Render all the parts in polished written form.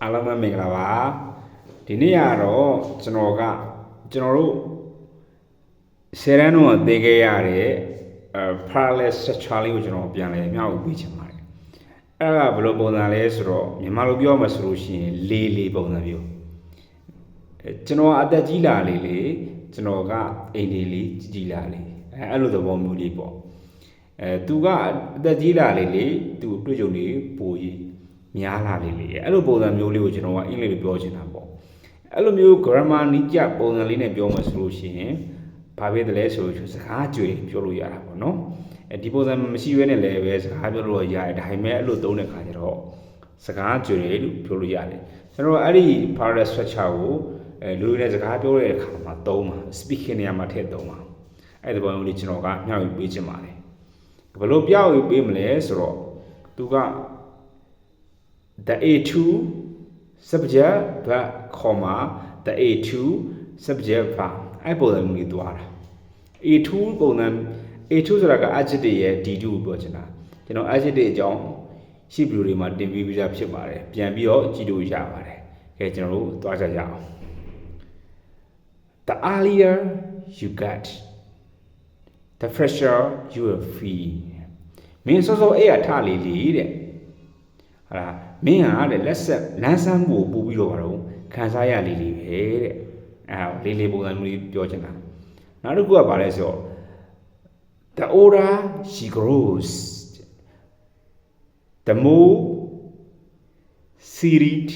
အားလုံးပဲမင်္ဂလာပါဒီနေ့ကတော့ကျွန်တော်တို့10 တန်းတော့သိခဲ့ရတဲ့ parallel structure လေးကိုကျွန်တော်ပြန်လဲမျှဝေပေးချင်ပါတယ်အဲ့ဒါဘယ်လိုပုံစံလဲဆိုတော့မြန်မာလိုပြောမှဆိုလို့ရှိရင်လေးပုံစံမျိုးကျွန်တော်အသက်ကြီးလာလေကျွန်တော်ကအိမ်လေးကြီးလာလေအဲ့လိုသဘောမျိုးလေးပေါ့သူကအသက်ကြီးလာလေသူတွေ့ကြုံနေပိုကြီးများလာလေအဲ့လိုပုံစံမျိုးလေးကိုကျွန်တော်ကအင်္ဂလိပ်လိုပြောချင်တာပေါ့အဲ့လိုမျိုး grammar နိကျပုံစံလေးနဲ့ပြောမှဆိုလို့ရှိရင်ဘာဖြစ်တယ်လဲဆိုလို့စကားကြွေပြောလို့ရတာပေါ့နော်ဒီပုံစံမရှိဘဲနဲ့လည်းပဲစကားပြောလို့ရတယ်ဒါပေမဲ့အဲ့လိုသုံးတဲ့ခါကျတော့စကားကြွေလို့ပြောလို့ရတယ်ကျွန်တော်အဲ့ဒီ parallel structure ကိုလူတွေနဲ့စကားပြောတဲ့အခါမှာသုံးပါ speaking နေရာမှာထည့်သုံးပါအဲ့ဒီပုံမျိုးလေးကျွန်တော်ကမျှဝေပေးချင်ပါတယ်ဘယ်လိုပြဝေပေးမလဲဆိုတော့သူကthe A2 subject verb comma the A2 subject verb အဲ့ပုံစံမျိုးသွားတာ A2 ပုံစံ A2 ဆိုတာက adjective ရဲ့ D2 ကိုပြောချင်တာကျွန်တော် adjective အကြောင်းရှိဗီဒီယိုတွေမှာတင်ပြပြီးသားဖြစ်ပါတယ်ပြန်ပြီးတော့ကြည့်လို့ရပါတယ်ကဲကျွန်တော်တို့သွားကြရအောင် the earlier you get the fresher you will feel မင်းစောစောအဲ့ရထလေးတဲ့ဟာလားမင်းဟာတဲ့လက်ဆက်လမ်းဆန်းမှုပို့ပြီးတော့ပါတော့ခံစားရလေးပဲတဲ့လေးပုံစံမျိုးပြောချင်တာနောက်တစ်ခုကဘာလဲဆိုတော့ the older she grows the more serious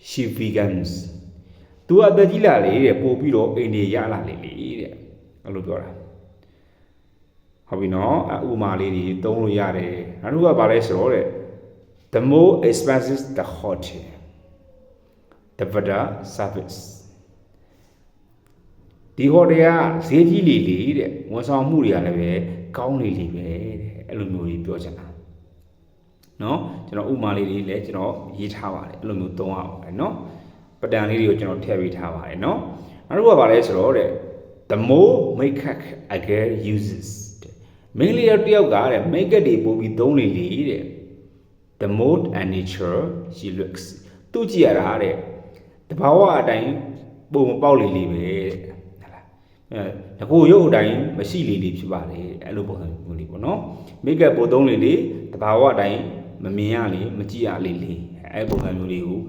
she becomes သူအသက်ကြီးလာလေတဲ့ပို့ပြီးတော့အိမ်တွေရလာလေတဲ့အဲ့လိုပြောတာဟုတ်ပြီနော်ဥပမာလေးတွေသုံးလို့ရတယ်နောက်တစ်ခုကဘာလဲဆိုတော့တဲ့the more expensive the hotel the better service ဒီ hotel ကဈေးကြီးလေတဲ့ဝန်ဆောင်မှုတွေကလည်းပဲကောင်းလေပဲတဲ့အဲ့လိုမျိုးကြီးပြောချင်တာနော်ကျွန်တော်ဥပမာလေးတွေလည်းကျွန်တော်ရေးထားပါတယ်အဲ့လိုမျိုးသုံးအောင်ပဲနော်ပတန်လေးတွေကိုကျွန်တော်ထည့်ပေးထားပါတယ်နော်နောက်တစ်ခုကဘာလဲဆိုတော့တဲ့ the more makeup a girl uses မင်းလေးတယောက်ကတဲ့ makeup တွေပို့ပြီးသုံးလေတဲ့the more nature she looks သူကြည့်ရတာတဲ့တဘာဝအတိုင်းပုံမပေါက်လေပဲတဲ့ဟုတ်လားတကူရုပ်အတိုင်းမရှိလေဖြစ်ပါလေအဲ့လိုပုံစံမျိုးလေးပေါ့နော် make up ပိုသုံးလေတဘာဝအတိုင်းမမြင်ရလေမကြည့်ရလေအဲ့ပုံစံမျိုးလေးကို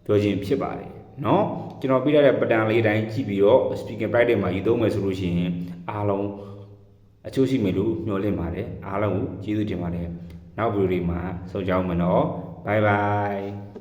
ပြောခြင်းဖြစ်ပါတယ်နော်ကျွန်တော်ပြရတဲ့ပတန်လေးတိုင်းကြည့်ပြီးတော့ speaking practice မှာရေးသုံးမယ်ဆိုလို့ရှိရင်အားလုံးအကျိုးရှိမယ်လို့မျှော်လင့်ပါတယ်အားလုံးကိုကျေးဇူးတင်ပါတယ်နောက်ဗီဒီယိုတွေမှာဆုံကြအောင်မယ်နော် bye bye